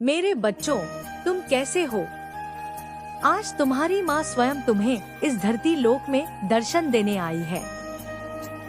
मेरे बच्चों, तुम कैसे हो? आज तुम्हारी माँ स्वयं तुम्हें इस धरती लोक में दर्शन देने आई है।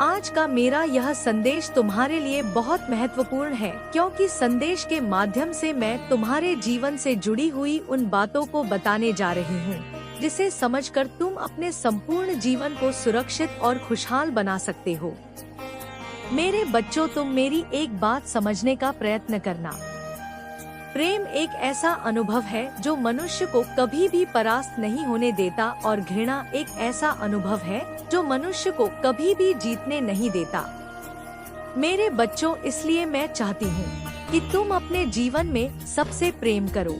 आज का मेरा यह संदेश तुम्हारे लिए बहुत महत्वपूर्ण है, क्योंकि संदेश के माध्यम से मैं तुम्हारे जीवन से जुड़ी हुई उन बातों को बताने जा रही हूँ, जिसे समझकर तुम अपने संपूर्ण जीवन को सुरक्षित और खुशहाल बना सकते हो। मेरे बच्चों, तुम मेरी एक बात समझने का प्रयत्न करना। प्रेम एक ऐसा अनुभव है जो मनुष्य को कभी भी परास्त नहीं होने देता, और घृणा एक ऐसा अनुभव है जो मनुष्य को कभी भी जीतने नहीं देता। मेरे बच्चों, इसलिए मैं चाहती हूँ कि तुम अपने जीवन में सबसे प्रेम करो।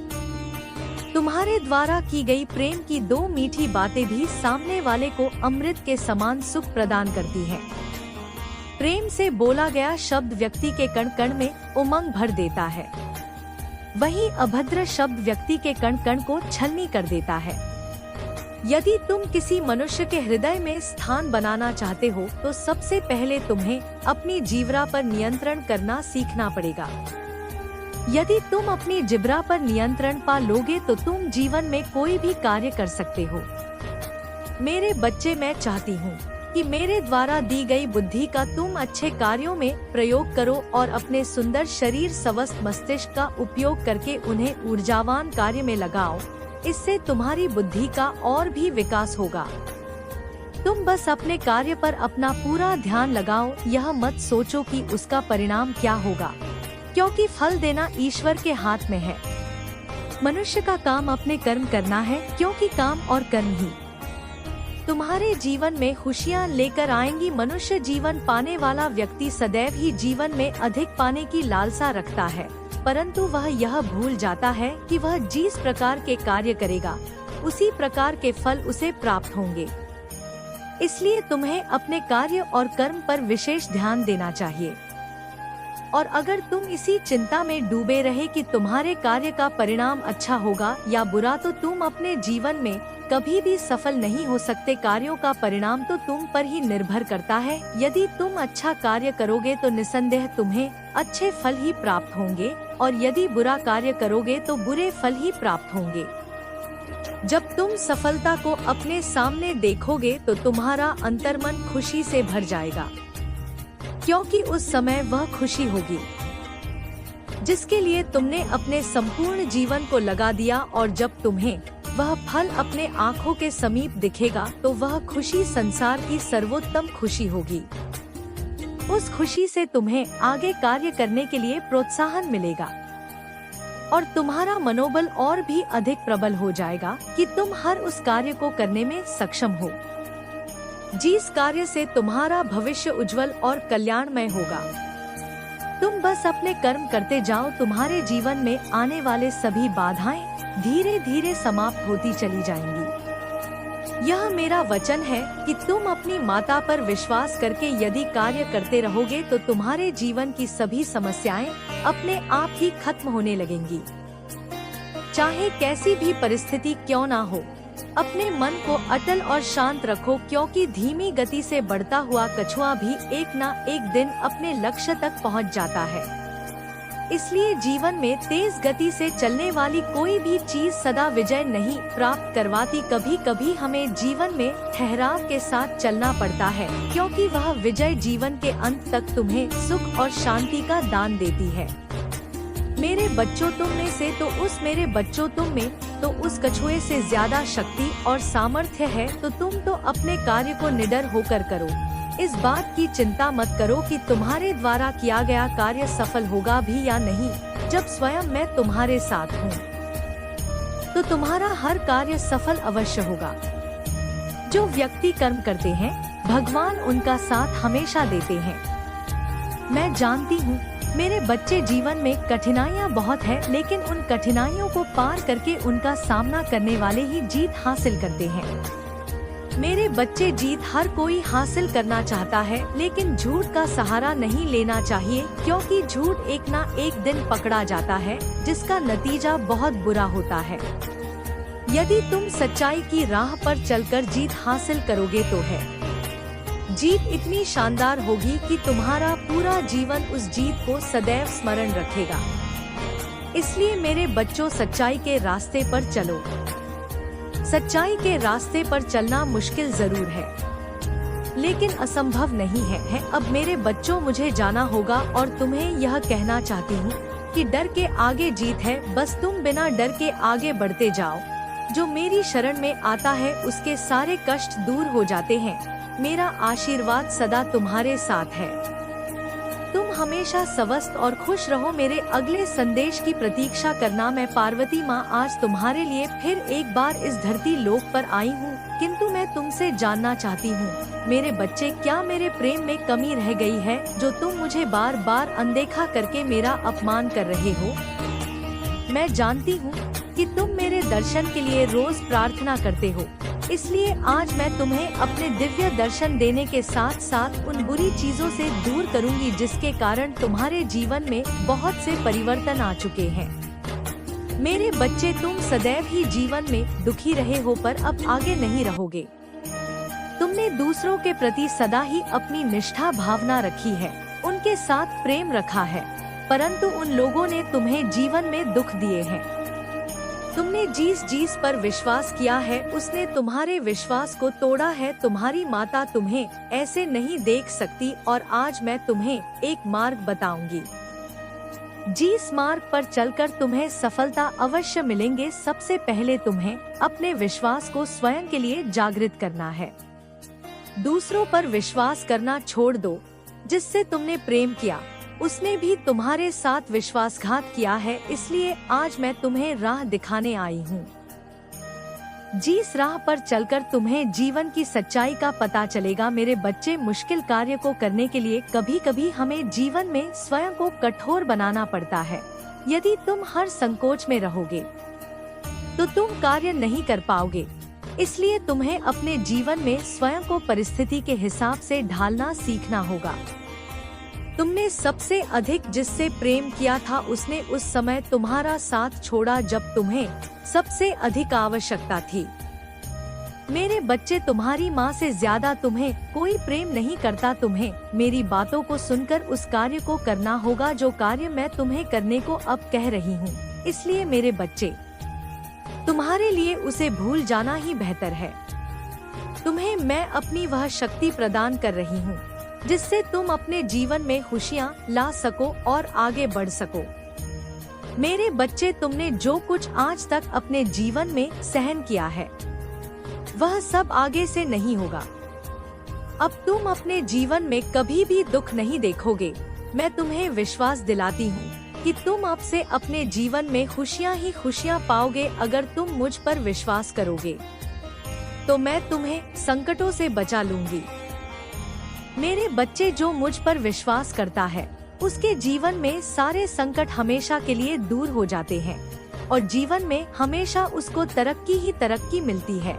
तुम्हारे द्वारा की गई प्रेम की दो मीठी बातें भी सामने वाले को अमृत के समान सुख प्रदान करती हैं। प्रेम से बोला गया शब्द व्यक्ति के कण कण में उमंग भर देता है, वहीं अभद्र शब्द व्यक्ति के कण कण को छलनी कर देता है। यदि तुम किसी मनुष्य के हृदय में स्थान बनाना चाहते हो, तो सबसे पहले तुम्हें अपनी जीवरा पर नियंत्रण करना सीखना पड़ेगा। यदि तुम अपनी जिब्रा पर नियंत्रण पा लोगे तो तुम जीवन में कोई भी कार्य कर सकते हो। मेरे बच्चे, मैं चाहती हूँ कि मेरे द्वारा दी गई बुद्धि का तुम अच्छे कार्यों में प्रयोग करो और अपने सुंदर शरीर स्वस्थ मस्तिष्क का उपयोग करके उन्हें ऊर्जावान कार्य में लगाओ। इससे तुम्हारी बुद्धि का और भी विकास होगा। तुम बस अपने कार्य पर अपना पूरा ध्यान लगाओ। यह मत सोचो कि उसका परिणाम क्या होगा, क्योंकि फल देना ईश्वर के हाथ में है। मनुष्य का काम अपने कर्म करना है, क्योंकि काम और कर्म ही तुम्हारे जीवन में खुशियाँ लेकर आएंगी। मनुष्य जीवन पाने वाला व्यक्ति सदैव ही जीवन में अधिक पाने की लालसा रखता है, परंतु वह यह भूल जाता है कि वह जिस प्रकार के कार्य करेगा, उसी प्रकार के फल उसे प्राप्त होंगे। इसलिए तुम्हें अपने कार्य और कर्म पर विशेष ध्यान देना चाहिए। और अगर तुम इसी चिंता में डूबे रहे कि तुम्हारे कार्य का परिणाम अच्छा होगा या बुरा, तो तुम अपने जीवन में कभी भी सफल नहीं हो सकते। कार्यों का परिणाम तो तुम पर ही निर्भर करता है। यदि तुम अच्छा कार्य करोगे तो निसंदेह तुम्हें अच्छे फल ही प्राप्त होंगे, और यदि बुरा कार्य करोगे तो बुरे फल ही प्राप्त होंगे। जब तुम सफलता को अपने सामने देखोगे तो तुम्हारा अंतर्मन खुशी से भर जाएगा, क्योंकि उस समय वह खुशी होगी जिसके लिए तुमने अपने संपूर्ण जीवन को लगा दिया। और जब तुम्हें वह फल अपने आँखों के समीप दिखेगा तो वह खुशी संसार की सर्वोत्तम खुशी होगी। उस खुशी से तुम्हें आगे कार्य करने के लिए प्रोत्साहन मिलेगा, और तुम्हारा मनोबल और भी अधिक प्रबल हो जाएगा कि तुम हर उस कार्य को करने में सक्षम हो जिस कार्य से तुम्हारा भविष्य उज्जवल और कल्याणमय होगा। तुम बस अपने कर्म करते जाओ। तुम्हारे जीवन में आने वाले सभी बाधाएं धीरे धीरे समाप्त होती चली जाएंगी। यह मेरा वचन है कि तुम अपनी माता पर विश्वास करके यदि कार्य करते रहोगे तो तुम्हारे जीवन की सभी समस्याएं अपने आप ही खत्म होने लगेंगी। चाहे कैसी भी परिस्थिति क्यों ना हो, अपने मन को अटल और शांत रखो, क्योंकि धीमी गति से बढ़ता हुआ कछुआ भी एक ना एक दिन अपने लक्ष्य तक पहुंच जाता है। इसलिए जीवन में तेज गति से चलने वाली कोई भी चीज सदा विजय नहीं प्राप्त करवाती। कभी कभी हमें जीवन में ठहराव के साथ चलना पड़ता है, क्योंकि वह विजय जीवन के अंत तक तुम्हें सुख और शांति का दान देती है। मेरे बच्चों, तुम में से तो उस मेरे बच्चों तुम में तो उस कछुए से ज्यादा शक्ति और सामर्थ्य है, तो तुम तो अपने कार्य को निडर होकर करो। इस बात की चिंता मत करो कि तुम्हारे द्वारा किया गया कार्य सफल होगा भी या नहीं। जब स्वयं मैं तुम्हारे साथ हूँ तो तुम्हारा हर कार्य सफल अवश्य होगा। जो व्यक्ति कर्म करते हैं, भगवान उनका साथ हमेशा देते हैं। मैं जानती हूँ मेरे बच्चे, जीवन में कठिनाइयाँ बहुत है, लेकिन उन कठिनाइयों को पार करके उनका सामना करने वाले ही जीत हासिल करते हैं। मेरे बच्चे, जीत हर कोई हासिल करना चाहता है, लेकिन झूठ का सहारा नहीं लेना चाहिए, क्योंकि झूठ एक ना एक दिन पकड़ा जाता है, जिसका नतीजा बहुत बुरा होता है। यदि तुम सच्चाई की राह पर चलकर जीत हासिल करोगे तो है जीत इतनी शानदार होगी कि तुम्हारा पूरा जीवन उस जीत को सदैव स्मरण रखेगा। इसलिए मेरे बच्चों, सच्चाई के रास्ते पर चलो। सच्चाई के रास्ते पर चलना मुश्किल जरूर है, लेकिन असंभव नहीं है। अब मेरे बच्चों, मुझे जाना होगा और तुम्हें यह कहना चाहती हूँ कि डर के आगे जीत है। बस तुम बिना डर के आगे बढ़ते जाओ। जो मेरी शरण में आता है उसके सारे कष्ट दूर हो जाते हैं। मेरा आशीर्वाद सदा तुम्हारे साथ है। तुम हमेशा स्वस्थ और खुश रहो। मेरे अगले संदेश की प्रतीक्षा करना। मैं पार्वती माँ आज तुम्हारे लिए फिर एक बार इस धरती लोक पर आई हूँ, किंतु मैं तुमसे जानना चाहती हूँ मेरे बच्चे, क्या मेरे प्रेम में कमी रह गई है जो तुम मुझे बार बार अनदेखा करके मेरा अपमान कर रहे हो? मैं जानती हूँ कि तुम मेरे दर्शन के लिए रोज प्रार्थना करते हो, इसलिए आज मैं तुम्हें अपने दिव्य दर्शन देने के साथ साथ उन बुरी चीजों से दूर करूंगी जिसके कारण तुम्हारे जीवन में बहुत से परिवर्तन आ चुके हैं। मेरे बच्चे, तुम सदैव ही जीवन में दुखी रहे हो, पर अब आगे नहीं रहोगे। तुमने दूसरों के प्रति सदा ही अपनी निष्ठा भावना रखी है, उनके साथ प्रेम रखा है, परंतु उन लोगों ने तुम्हें जीवन में दुख दिए हैं। तुमने जिस पर विश्वास किया है उसने तुम्हारे विश्वास को तोड़ा है। तुम्हारी माता तुम्हें ऐसे नहीं देख सकती और आज मैं तुम्हें एक मार्ग बताऊंगी। जिस मार्ग पर चलकर तुम्हें सफलता अवश्य मिलेंगे। सबसे पहले तुम्हें अपने विश्वास को स्वयं के लिए जागृत करना है। दूसरों पर विश्वास करना छोड़ दो। जिससे तुमने प्रेम किया उसने भी तुम्हारे साथ विश्वासघात किया है, इसलिए आज मैं तुम्हें राह दिखाने आई हूँ। जिस राह पर चलकर तुम्हें जीवन की सच्चाई का पता चलेगा। मेरे बच्चे, मुश्किल कार्य को करने के लिए कभी कभी हमें जीवन में स्वयं को कठोर बनाना पड़ता है। यदि तुम हर संकोच में रहोगे तो तुम कार्य नहीं कर पाओगे। इसलिए तुम्हें अपने जीवन में स्वयं को परिस्थिति के हिसाब से ढालना सीखना होगा। तुमने सबसे अधिक जिससे प्रेम किया था उसने उस समय तुम्हारा साथ छोड़ा जब तुम्हें सबसे अधिक आवश्यकता थी। मेरे बच्चे, तुम्हारी माँ से ज्यादा तुम्हें कोई प्रेम नहीं करता। तुम्हें मेरी बातों को सुनकर उस कार्य को करना होगा जो कार्य मैं तुम्हें करने को अब कह रही हूँ। इसलिए मेरे बच्चे, तुम्हारे लिए उसे भूल जाना ही बेहतर है। तुम्हें मैं अपनी वह शक्ति प्रदान कर रही हूँ जिससे तुम अपने जीवन में खुशियाँ ला सको और आगे बढ़ सको। मेरे बच्चे, तुमने जो कुछ आज तक अपने जीवन में सहन किया है वह सब आगे से नहीं होगा। अब तुम अपने जीवन में कभी भी दुख नहीं देखोगे। मैं तुम्हें विश्वास दिलाती हूँ कि तुम अब से अपने जीवन में खुशियाँ ही खुशियाँ पाओगे। अगर तुम मुझ पर विश्वास करोगे तो मैं तुम्हें संकटों से बचा लूंगी। मेरे बच्चे, जो मुझ पर विश्वास करता है उसके जीवन में सारे संकट हमेशा के लिए दूर हो जाते हैं और जीवन में हमेशा उसको तरक्की ही तरक्की मिलती है।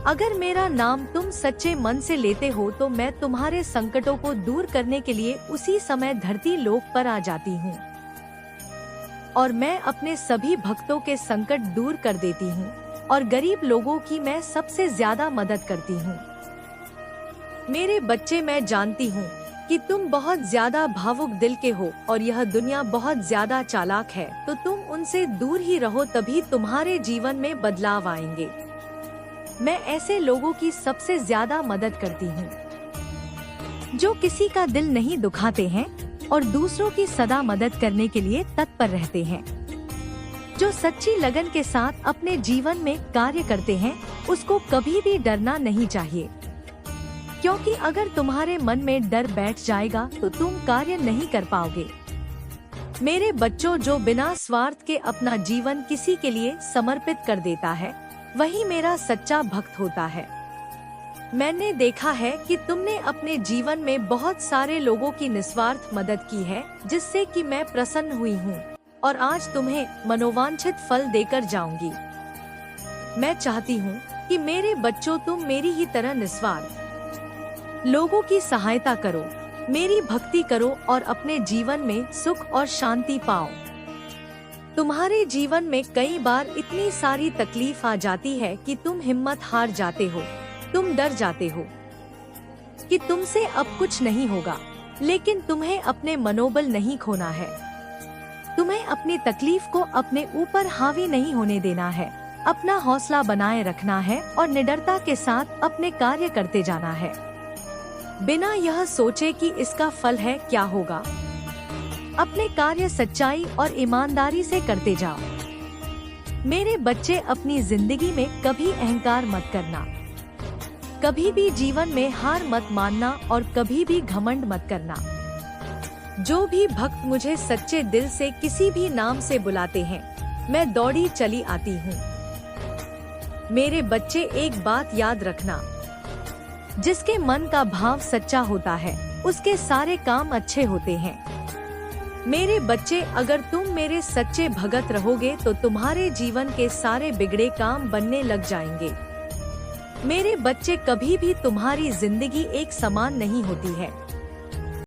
अगर मेरा नाम तुम सच्चे मन से लेते हो तो मैं तुम्हारे संकटों को दूर करने के लिए उसी समय धरती लोक पर आ जाती हूँ और मैं अपने सभी भक्तों के संकट दूर कर देती हूँ और गरीब लोगों की मैं सबसे ज्यादा मदद करती हूँ। मेरे बच्चे, मैं जानती हूँ कि तुम बहुत ज्यादा भावुक दिल के हो और यह दुनिया बहुत ज्यादा चालाक है, तो तुम उनसे दूर ही रहो, तभी तुम्हारे जीवन में बदलाव आएंगे। मैं ऐसे लोगों की सबसे ज्यादा मदद करती हूँ जो किसी का दिल नहीं दुखाते हैं और दूसरों की सदा मदद करने के लिए तत्पर रहते हैं। जो सच्ची लगन के साथ अपने जीवन में कार्य करते हैं उसको कभी भी डरना नहीं चाहिए, क्योंकि अगर तुम्हारे मन में डर बैठ जाएगा तो तुम कार्य नहीं कर पाओगे। मेरे बच्चों, जो बिना स्वार्थ के अपना जीवन किसी के लिए समर्पित कर देता है वही मेरा सच्चा भक्त होता है। मैंने देखा है कि तुमने अपने जीवन में बहुत सारे लोगों की निस्वार्थ मदद की है, जिससे कि मैं प्रसन्न हुई हूँ और आज तुम्हें मनोवांछित फल देकर जाऊंगी। मैं चाहती हूँ कि मेरे बच्चों, तुम मेरी ही तरह निस्वार्थ लोगों की सहायता करो, मेरी भक्ति करो और अपने जीवन में सुख और शांति पाओ। तुम्हारे जीवन में कई बार इतनी सारी तकलीफ आ जाती है कि तुम हिम्मत हार जाते हो, तुम डर जाते हो कि तुमसे अब कुछ नहीं होगा, लेकिन तुम्हें अपने मनोबल नहीं खोना है। तुम्हें अपनी तकलीफ को अपने ऊपर हावी नहीं होने देना है। अपना हौसला बनाए रखना है और निडरता के साथ अपने कार्य करते जाना है, बिना यह सोचे कि इसका फल है क्या होगा। अपने कार्य सच्चाई और ईमानदारी से करते जाओ। मेरे बच्चे, अपनी जिंदगी में कभी अहंकार मत करना, कभी भी जीवन में हार मत मानना और कभी भी घमंड मत करना। जो भी भक्त मुझे सच्चे दिल से किसी भी नाम से बुलाते हैं, मैं दौड़ी चली आती हूँ। मेरे बच्चे, एक बात याद रखना, जिसके मन का भाव सच्चा होता है उसके सारे काम अच्छे होते हैं। मेरे बच्चे, अगर तुम मेरे सच्चे भगत रहोगे तो तुम्हारे जीवन के सारे बिगड़े काम बनने लग जाएंगे। मेरे बच्चे, कभी भी तुम्हारी जिंदगी एक समान नहीं होती है।